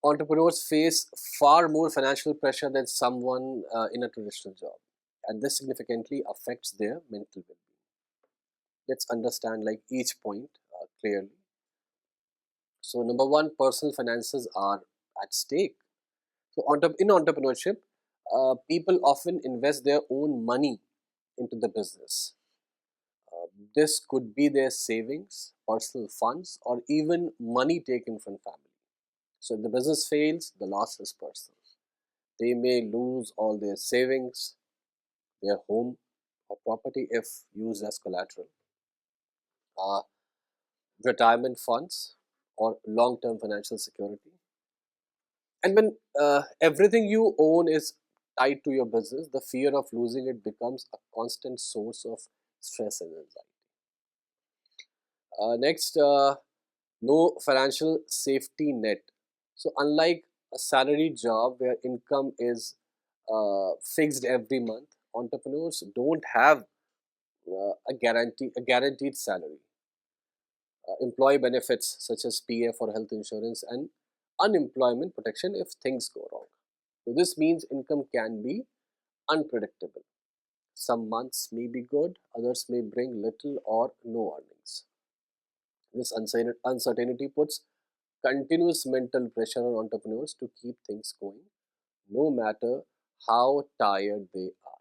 entrepreneurs face far more financial pressure than someone in a traditional job, and this significantly affects their mental well-being. Let's understand like each point clearly. So, number one, personal finances are at stake. So, in entrepreneurship, people often invest their own money into the business. Uh, this could be their savings, personal funds, or even money taken from family. So, if the business fails, the loss is personal. They may lose all their savings, their home or property if used as collateral, uh, retirement funds, or long term financial security. And when everything you own is tied to your business, the fear of losing it becomes a constant source of stress and anxiety. Next, no financial safety net. So, unlike a salary job where income is fixed every month, entrepreneurs don't have a guaranteed salary. Employee benefits such as PF or health insurance and unemployment protection if things go wrong. So this means income can be unpredictable. Some months may be good, others may bring little or no earnings. This uncertainty puts continuous mental pressure on entrepreneurs to keep things going, no matter how tired they are.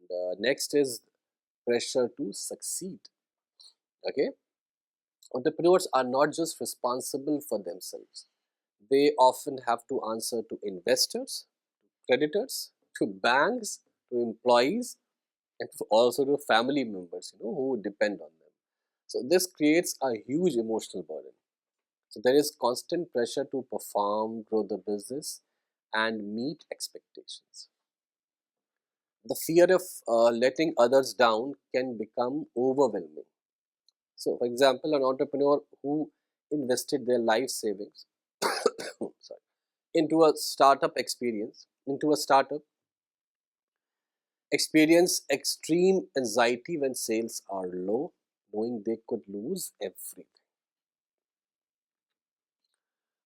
And next is pressure to succeed. Okay, entrepreneurs are not just responsible for themselves; they often have to answer to investors, creditors, to banks, to employees, and also to family members, who depend on them. So this creates a huge emotional burden. So there is constant pressure to perform, grow the business, and meet expectations. The fear of letting others down can become overwhelming. So, for example, an entrepreneur who invested their life savings sorry, into a startup, experience extreme anxiety when sales are low, knowing they could lose everything.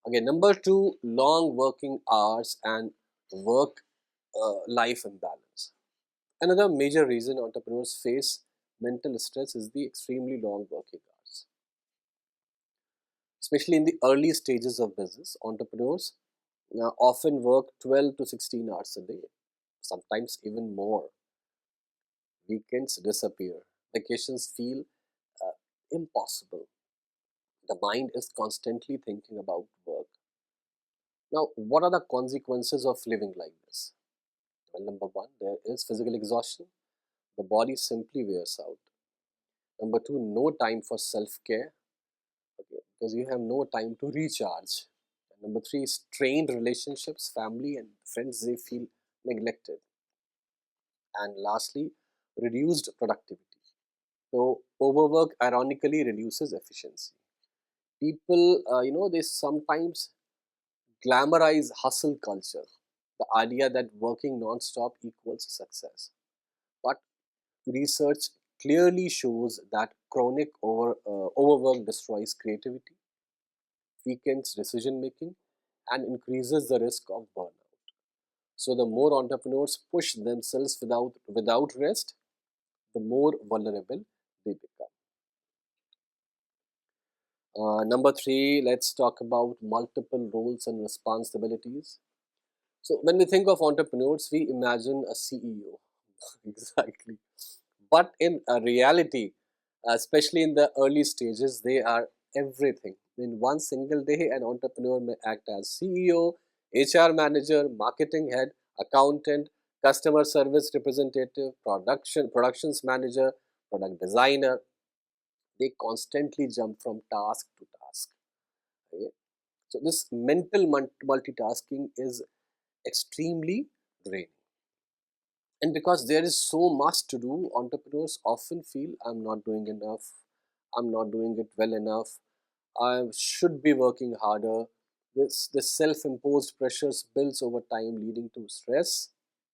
Okay, number two, long working hours and work life imbalance. Another major reason entrepreneurs face mental stress is the extremely long working hours. Especially in the early stages of business, entrepreneurs often work 12 to 16 hours a day, sometimes even more. Weekends disappear, vacations feel uh, impossible. The mind is constantly thinking about work. Now, what are the consequences of living like this? Well, number one, there is physical exhaustion. The body simply wears out. Number two, no time for self care, okay, because you have no time to recharge. And number three, strained relationships, family and friends, they feel neglected. And lastly, reduced productivity. So, overwork ironically reduces efficiency. People, they sometimes glamorize hustle culture, the idea that working non-stop equals success. But research clearly shows that chronic overwork destroys creativity, weakens decision making, and increases the risk of burnout. So the more entrepreneurs push themselves without rest, the more vulnerable they become. Number three, let's talk about multiple roles and responsibilities. So when we think of entrepreneurs, we imagine a CEO. Exactly. But in reality, especially in the early stages, they are everything. In one single day, an entrepreneur may act as CEO, HR manager, marketing head, accountant, customer service representative, productions manager, product designer. They constantly jump from task to task. Okay? So this mental multitasking is extremely draining. And because there is so much to do, entrepreneurs often feel I'm not doing enough, I'm not doing it well enough, I should be working harder. This self-imposed pressures builds over time, leading to stress,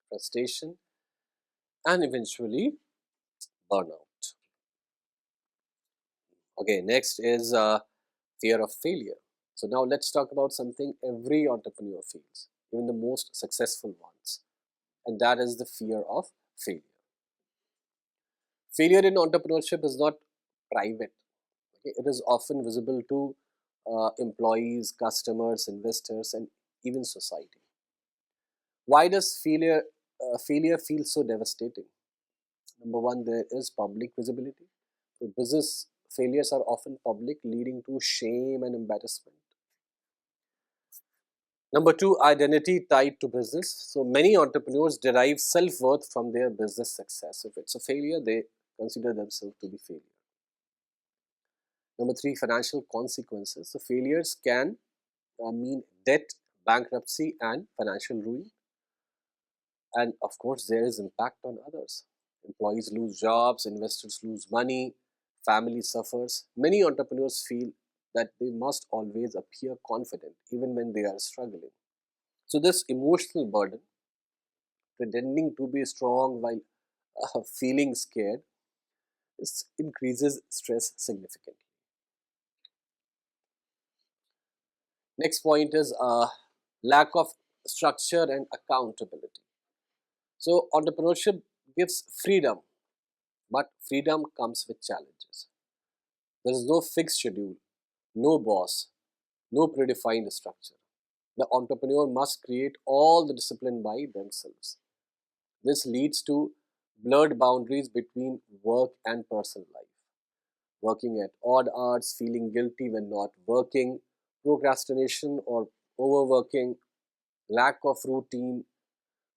frustration, and eventually burnout. Okay, next is fear of failure. So now let's talk about something every entrepreneur feels, even the most successful ones, and that is the fear of failure. Failure in entrepreneurship is not private. Okay? It is often visible to employees, customers, investors, and even society. Why does failure feel so devastating? Number one, there is public visibility. So business failures are often public, leading to shame and embarrassment. Number two, identity tied to business. So many entrepreneurs derive self worth from their business success. If it's a failure, they consider themselves to be failure. Number three, financial consequences. So failures can mean debt, bankruptcy, and financial ruin. And of course, there is impact on others. Employees lose jobs, investors lose money, family suffers. Many entrepreneurs feel that they must always appear confident even when they are struggling. So this emotional burden, pretending to be strong while feeling scared, this increases stress significantly. Next point is lack of structure and accountability. So entrepreneurship gives freedom, but freedom comes with challenges. There is no fixed schedule, no boss, no predefined structure. The entrepreneur must create all the discipline by themselves. This leads to blurred boundaries between work and personal life. Working at odd hours, feeling guilty when not working, procrastination or overworking, lack of routine,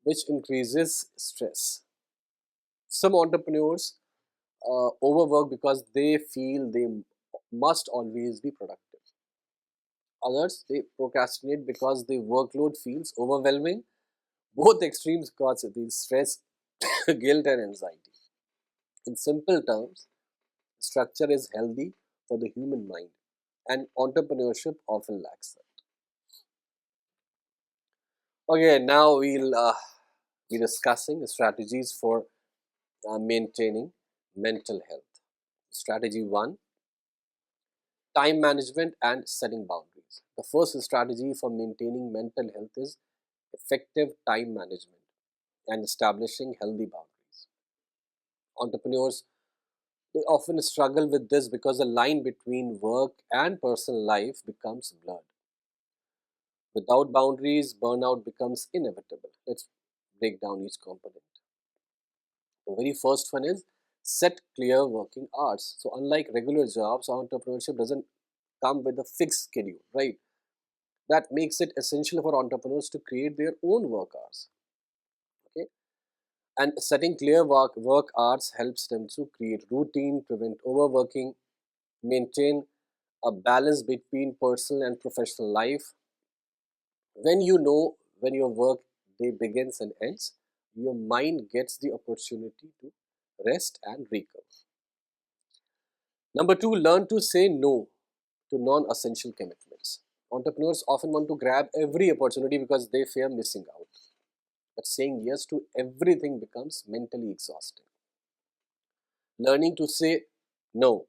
which increases stress. Some entrepreneurs overwork because they feel they must always be productive. Others, they procrastinate because the workload feels overwhelming. Both extremes cause the stress, guilt, and anxiety. In simple terms, structure is healthy for the human mind, and entrepreneurship often lacks that. Okay, now we'll be discussing strategies for maintaining mental health. Strategy one, time management and setting boundaries. The first strategy for maintaining mental health is effective time management and establishing healthy boundaries. Entrepreneurs, they often struggle with this because the line between work and personal life becomes blurred. Without boundaries, burnout becomes inevitable. Let's break down each component. The very first one is set clear working hours. So, unlike regular jobs, entrepreneurship doesn't come with a fixed schedule, right? That makes it essential for entrepreneurs to create their own work hours. Okay, and setting clear work hours helps them to create routine, prevent overworking, maintain a balance between personal and professional life. When you know when your work day begins and ends, your mind gets the opportunity to rest and recover. Number two, learn to say no to non essential commitments. Entrepreneurs often want to grab every opportunity because they fear missing out. But saying yes to everything becomes mentally exhausting. Learning to say no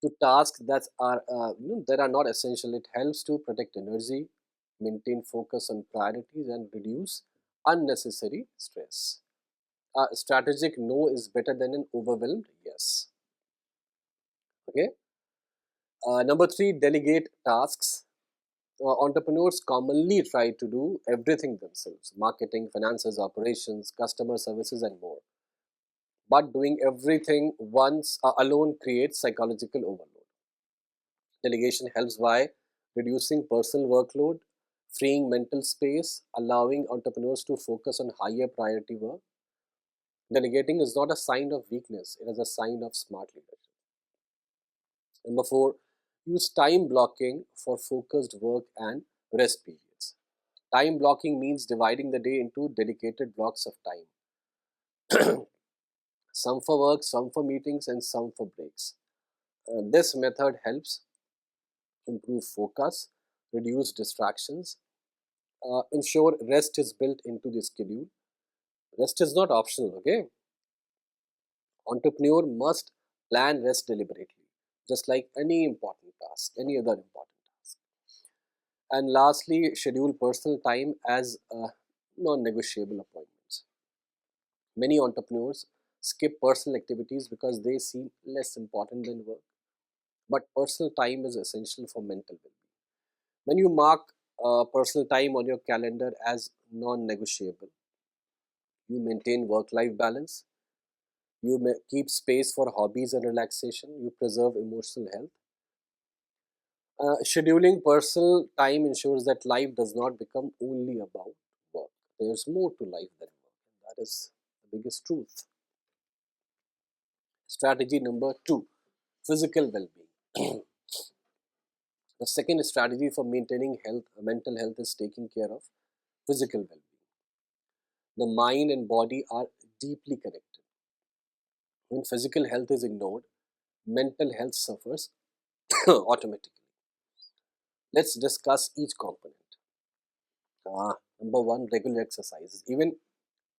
to tasks that are not essential, it helps to protect energy, maintain focus on priorities, and reduce unnecessary stress. A strategic no is better than an overwhelmed yes. Okay. Number three, delegate tasks. Entrepreneurs commonly try to do everything themselves: marketing, finances, operations, customer services, and more. But doing everything once alone creates psychological overload. Delegation helps by reducing personal workload, freeing mental space, allowing entrepreneurs to focus on higher priority work. Delegating is not a sign of weakness, it is a sign of smart leadership. Number four, use time blocking for focused work and rest periods. Time blocking means dividing the day into dedicated blocks of time, some for work, some for meetings, and some for breaks. This method helps improve focus, reduce distractions, ensure rest is built into the schedule. Rest is not optional, okay? Entrepreneur must plan rest deliberately, just like any important task, any other important task. And lastly, schedule personal time as non-negotiable appointments. Many entrepreneurs skip personal activities because they seem less important than work. But personal time is essential for mental well-being. When you mark personal time on your calendar as non-negotiable, you maintain work-life balance, you keep space for hobbies and relaxation, you preserve emotional health. Scheduling personal time ensures that life does not become only about work. There's more to life than work, and that is the biggest truth. Strategy number two, physical well-being. The second strategy for maintaining health, mental health, is taking care of physical well-being. The mind and body are deeply connected. When physical health is ignored, mental health suffers automatically. Let's discuss each component. Number one, regular exercises. Even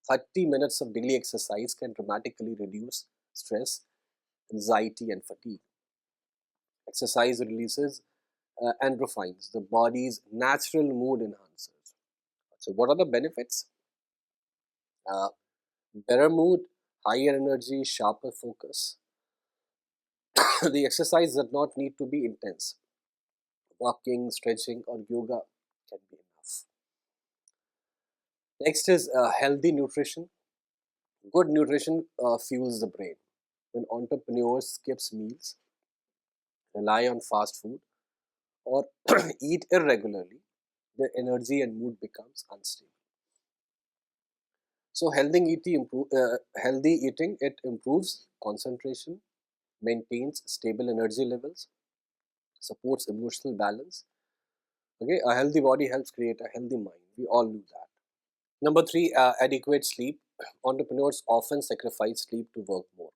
30 minutes of daily exercise can dramatically reduce stress, anxiety, and fatigue. Exercise releases endorphins, the body's natural mood enhancers. So, what are the benefits? Uh, Better mood, higher energy, sharper focus. The exercise does not need to be intense. Walking, stretching, or yoga can be enough. Next is healthy nutrition. Good nutrition fuels the brain. When entrepreneurs skips meals, rely on fast food, or eat irregularly, their energy and mood becomes unstable. So healthy eating, it improves concentration, maintains stable energy levels, supports emotional balance. Okay, a healthy body helps create a healthy mind. We all knew that. Number three, adequate sleep. Entrepreneurs often sacrifice sleep to work more,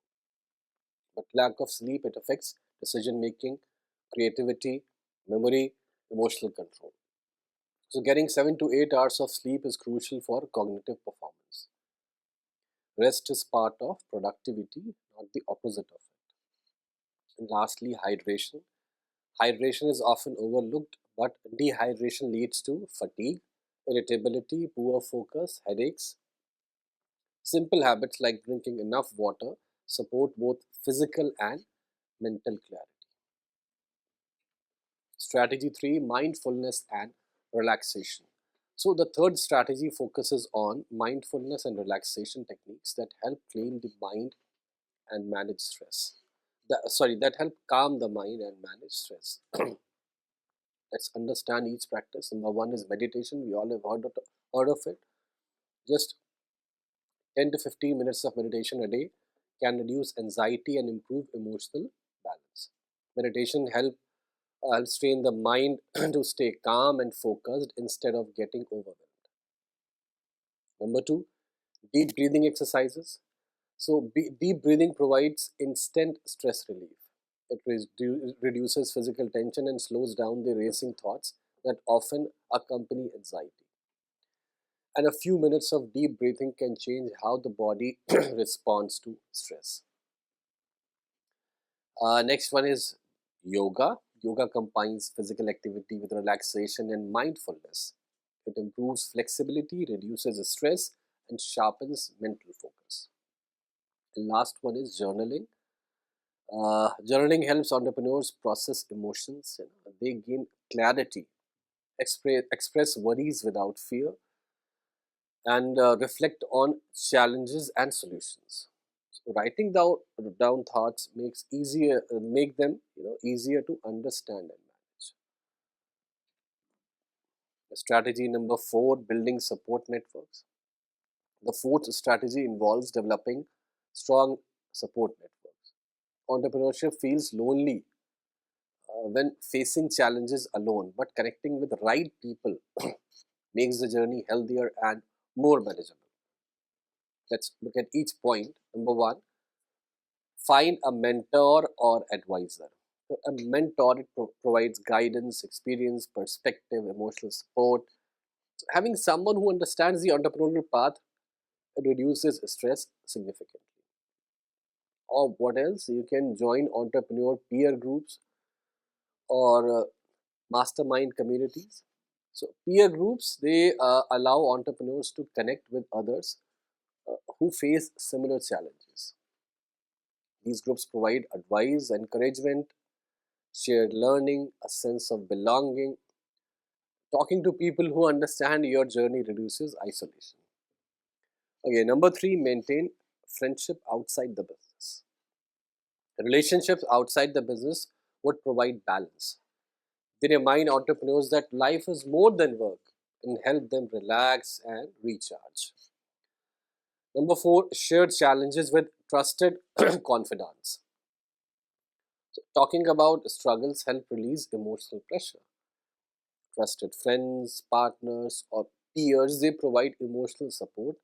but lack of sleep, it affects decision making, creativity, memory, emotional control. So, getting 7 to 8 hours of sleep is crucial for cognitive performance. Rest is part of productivity, not the opposite of it. And lastly, hydration. Hydration is often overlooked, but dehydration leads to fatigue, irritability, poor focus, headaches. Simple habits like drinking enough water support both physical and mental clarity. Strategy 3, mindfulness and relaxation. So, the third strategy focuses on mindfulness and relaxation techniques that help claim the mind and manage stress. That help calm the mind and manage stress. Let's understand each practice. Number one is meditation. We all have heard of it. Just 10 to 15 minutes of meditation a day can reduce anxiety and improve emotional balance. Meditation helps train the mind to stay calm and focused instead of getting overwhelmed. Number two, deep breathing exercises. So, deep breathing provides instant stress relief. It reduces physical tension and slows down the racing thoughts that often accompany anxiety. And a few minutes of deep breathing can change how the body responds to stress. Next one is yoga. Yoga combines physical activity with relaxation and mindfulness. It improves flexibility, reduces stress, and sharpens mental focus. The last one is journaling. Journaling helps entrepreneurs process emotions. They gain clarity, express worries without fear, and reflect on challenges and solutions. So writing down thoughts make them easier to understand and manage. Strategy number four: building support networks. The fourth strategy involves developing strong support networks. Entrepreneurship feels lonely when facing challenges alone, but connecting with the right people makes the journey healthier and more manageable. Let's look at each point. Number one, find a mentor or advisor. So a mentor, it provides guidance, experience, perspective, emotional support. So having someone who understands the entrepreneurial path reduces stress significantly. Or what else? You can join entrepreneur peer groups or mastermind communities. So peer groups, they allow entrepreneurs to connect with others who face similar challenges. These groups provide advice, encouragement, shared learning, a sense of belonging. Talking to people who understand your journey reduces isolation. Okay, number three, maintain friendship outside the business. Relationships outside the business would provide balance. They remind entrepreneurs that life is more than work and help them relax and recharge. Number four, shared challenges with trusted confidants. So, talking about struggles help release emotional pressure. Trusted friends, partners, or peers, they provide emotional support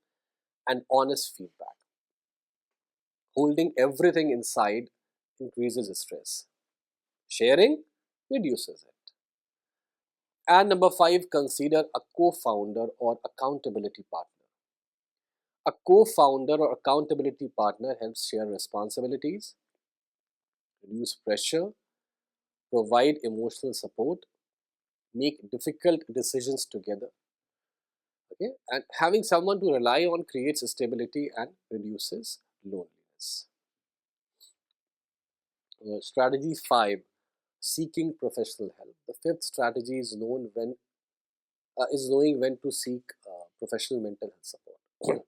and honest feedback. Holding everything inside increases stress. Sharing reduces it. And number five, consider a co founder or accountability partner. A co founder or accountability partner helps share responsibilities, reduce pressure, provide emotional support, make difficult decisions together. Okay, and having someone to rely on creates stability and reduces loneliness. Strategy 5, seeking professional help. The fifth strategy is known when is knowing when to seek professional mental health support.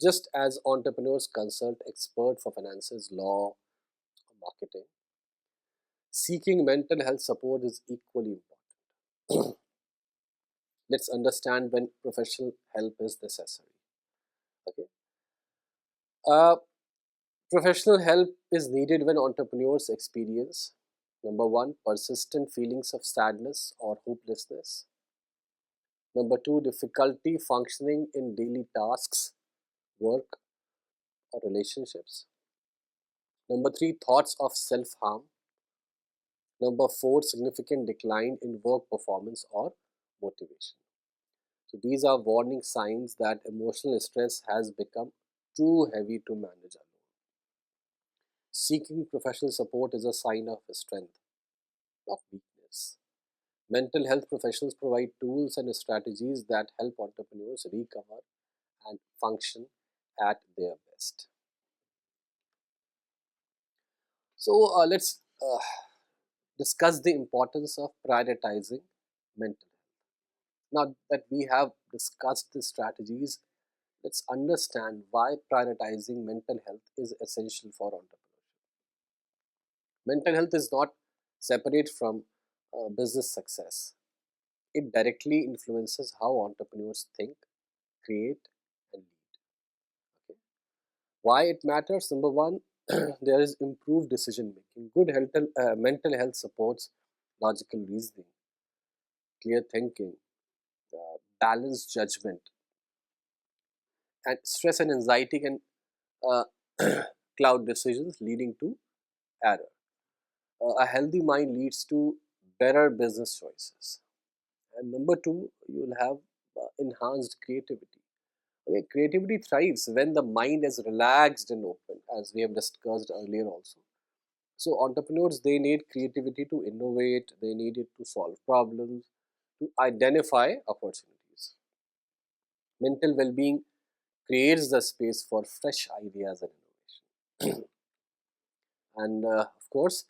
Just as entrepreneurs consult expert for finances, law, or marketing, seeking mental health support is equally important. Let's understand when professional help is necessary. Okay. Uh, Professional help is needed when entrepreneurs experience number one, persistent feelings of sadness or hopelessness. Number two, difficulty functioning in daily tasks, work, or relationships. Number three, thoughts of self harm. Number four, significant decline in work performance or motivation. So these are warning signs that emotional stress has become too heavy to manage alone. Seeking professional support is a sign of strength, not weakness. Mental health professionals provide tools and strategies that help entrepreneurs recover and function at their best. So let's discuss the importance of prioritizing mental health. Now that we have discussed the strategies, let's understand why prioritizing mental health is essential for entrepreneurship. Mental health is not separate from business success. It directly influences how entrepreneurs think, create, and lead. Okay? Why it matters? Number one, there is improved decision making. Good mental health supports logical reasoning, clear thinking, balanced judgment, and stress and anxiety can uh, cloud decisions, leading to error. A healthy mind leads to better business choices. And number two, you'll have enhanced creativity. Okay, creativity thrives when the mind is relaxed and open, as we have discussed earlier also. So entrepreneurs, they need creativity to innovate, they need it to solve problems, to identify opportunities. Mental well-being creates the space for fresh ideas and innovation. And of course,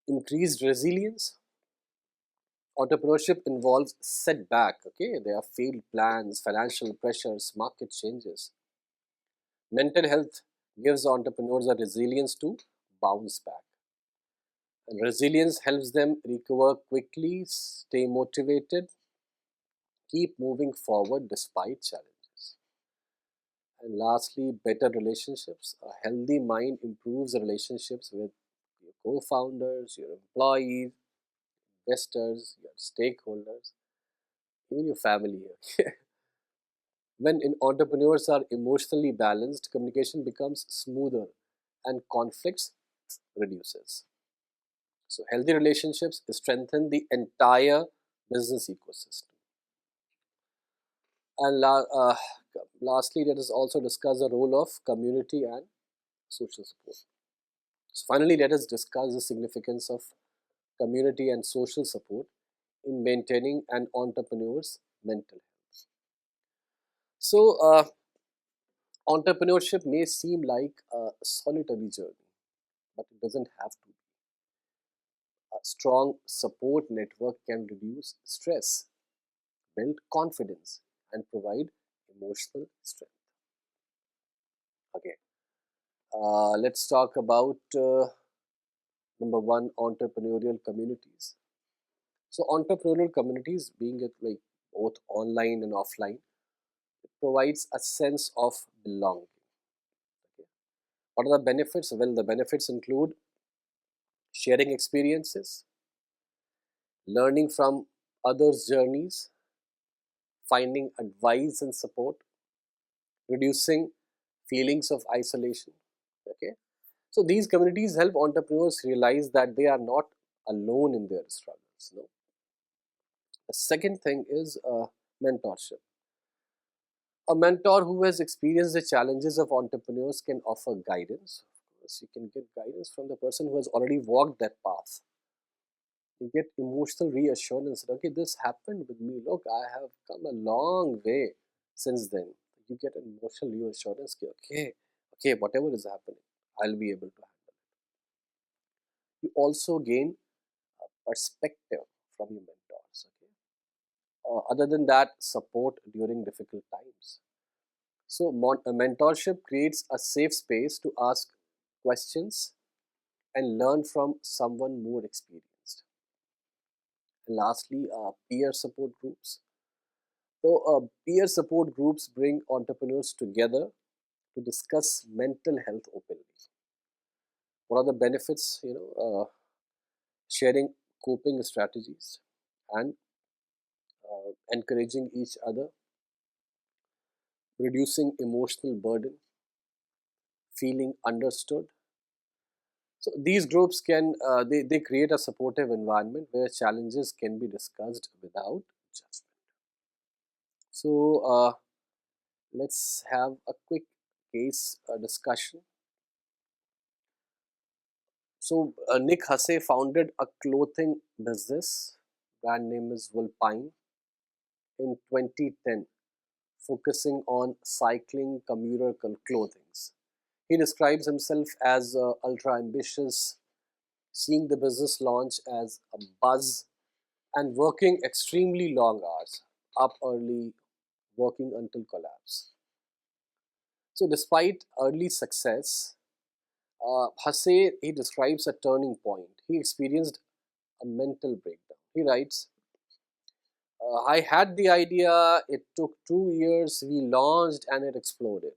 increased resilience. Entrepreneurship involves setback. Okay, there are failed plans, financial pressures, market changes. Mental health gives entrepreneurs a resilience to bounce back. And resilience helps them recover quickly, stay motivated, keep moving forward despite challenges. And lastly, better relationships. A healthy mind improves relationships with your co founders, your employees, investors, your stakeholders, even your family. When entrepreneurs are emotionally balanced, communication becomes smoother and conflicts reduces. So healthy relationships strengthen the entire business ecosystem. And lastly, let us also discuss the role of community and social support. So finally, let us discuss the significance of community and social support in maintaining an entrepreneur's mental health. So, entrepreneurship may seem like a solitary journey, but it doesn't have to be. A strong support network can reduce stress, build confidence, and provide emotional strength. Okay, let's talk about number one, entrepreneurial communities. So, entrepreneurial communities, being it like both online and offline, it provides a sense of belonging. Okay. What are the benefits? Well, the benefits include sharing experiences, learning from others' journeys, finding advice and support, reducing feelings of isolation. Okay. So these communities help entrepreneurs realize that they are not alone in their struggles. No. The second thing is mentorship. A mentor who has experienced the challenges of entrepreneurs can offer guidance. Of course, you can get guidance from the person who has already walked that path. You get emotional reassurance that, okay, this happened with me. Look, I have come a long way since then. You get an emotional reassurance. Okay, okay, whatever is happening, I'll be able to handle. You also gain perspective from your mentors. Okay. Other than that, support during difficult times. So, mentorship creates a safe space to ask questions and learn from someone more experienced. And lastly, peer support groups. So, peer support groups bring entrepreneurs together to discuss mental health openly. What are the benefits? Sharing coping strategies and encouraging each other, reducing emotional burden, feeling understood. So these groups they create a supportive environment where challenges can be discussed without judgment. So let's have a quick case discussion. So Nick Hussey founded a clothing business. Brand name is Vulpine in 2010, focusing on cycling commuter clothing. He describes himself as ultra ambitious, seeing the business launch as a buzz and working extremely long hours, up early, working until collapse. So, despite early success, Hase he describes a turning point. He experienced a mental breakdown. He writes, "I had the idea. It took 2 years. We launched, and it exploded.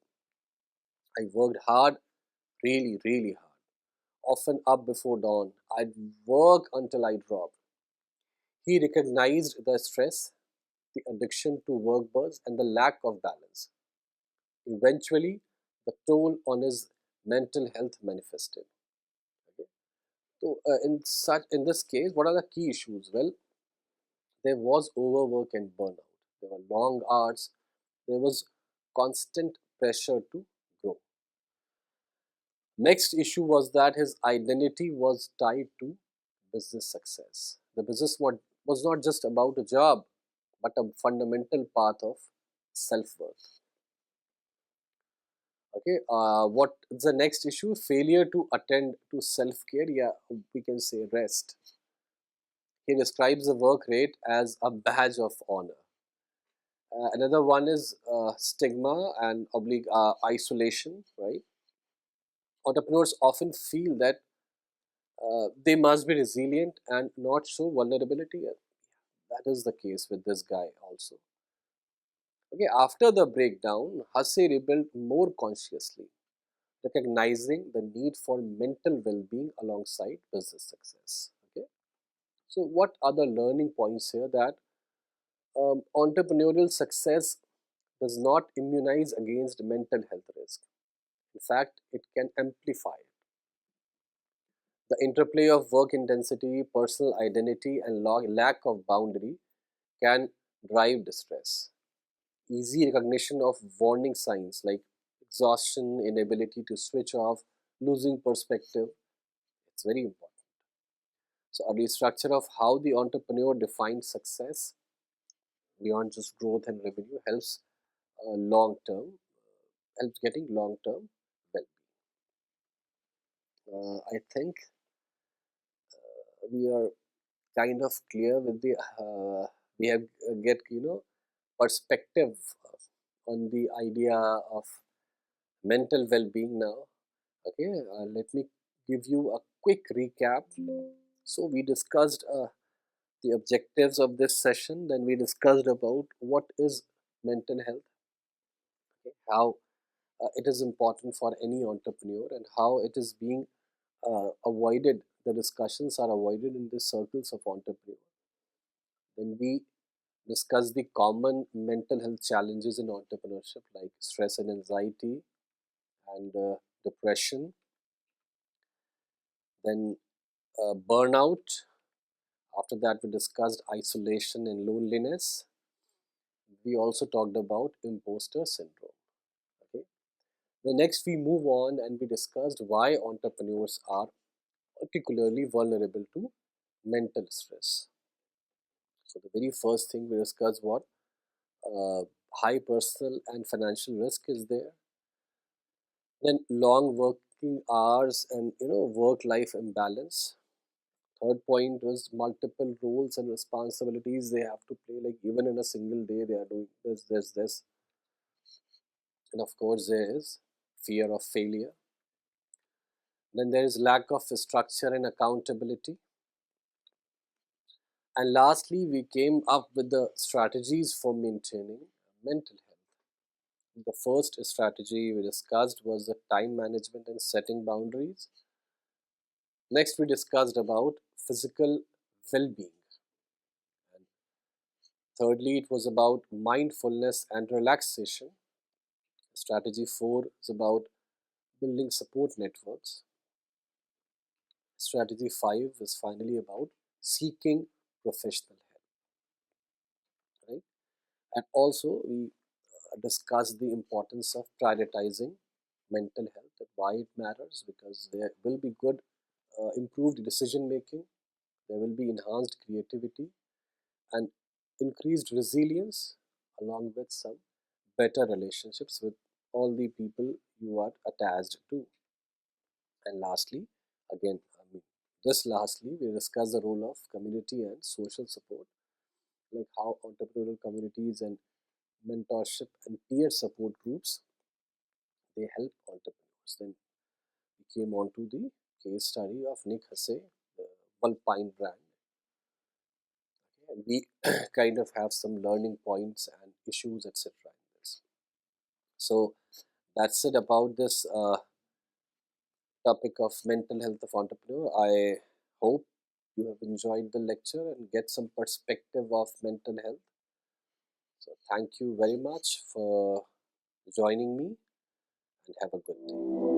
I worked hard, really, really hard. Often up before dawn. I'd work until I dropped." He recognized the stress, the addiction to work buzz, and the lack of balance. Eventually, the toll on his mental health manifested. Okay. So, in this case, what are the key issues? Well, there was overwork and burnout. There were long hours. There was constant pressure to grow. Next issue was that his identity was tied to business success. The business was not just about a job, but a fundamental part of self worth. Okay, what is the next issue? Failure to attend to self care. Yeah, we can say rest. He describes the work rate as a badge of honor. Another one is stigma and oblique isolation. Right, entrepreneurs often feel that they must be resilient and not show vulnerability. That is the case with this guy also. Okay, after the breakdown, Hussey rebuilt more consciously, recognizing the need for mental well-being alongside business success. Okay, so what are the learning points here? That entrepreneurial success does not immunize against mental health risk. In fact, it can amplify it. The interplay of work intensity, personal identity, and lack of boundary can drive distress. Easy recognition of warning signs like exhaustion, inability to switch off, losing perspective, it's very important. So, a restructure of how the entrepreneur defines success beyond just growth and revenue helps long term, helps getting long term well. I think we are kind of clear with the we have get perspective on the idea of mental well-being now. Okay, let me give you a quick recap. So we discussed the objectives of this session. Then we discussed about what is mental health, okay, how it is important for any entrepreneur, and how it is being avoided. The discussions are avoided in the circles of entrepreneurs. Then we discuss the common mental health challenges in entrepreneurship like stress and anxiety and depression, then burnout. After that, we discussed isolation and loneliness. We also talked about imposter syndrome. Okay. The next, we move on and we discussed why entrepreneurs are particularly vulnerable to mental stress. So, the very first thing we discussed what high personal and financial risk is there. Then long working hours and work life imbalance. Third point was multiple roles and responsibilities they have to play, like even in a single day they are doing this. And of course there is fear of failure. Then there is lack of structure and accountability. And lastly, we came up with the strategies for maintaining mental health. The first strategy we discussed was the time management and setting boundaries. Next, we discussed about physical well-being. And thirdly, it was about mindfulness and relaxation. Strategy 4 is about building support networks. Strategy 5 is finally about seeking professional help, right? And also, we discussed the importance of prioritizing mental health and why it matters, because there will be good, improved decision making, there will be enhanced creativity, and increased resilience, along with some better relationships with all the people you are attached to. And lastly, again, just lastly, we discuss the role of community and social support, like how entrepreneurial communities and mentorship and peer support groups they help entrepreneurs. Then we came on to the case study of Nick Hasse, the Vulpine brand, and we kind of have some learning points and issues, etc. in this. So that's it about this topic of mental health of entrepreneur. I hope you have enjoyed the lecture and get some perspective of mental health. So thank you very much for joining me and have a good day.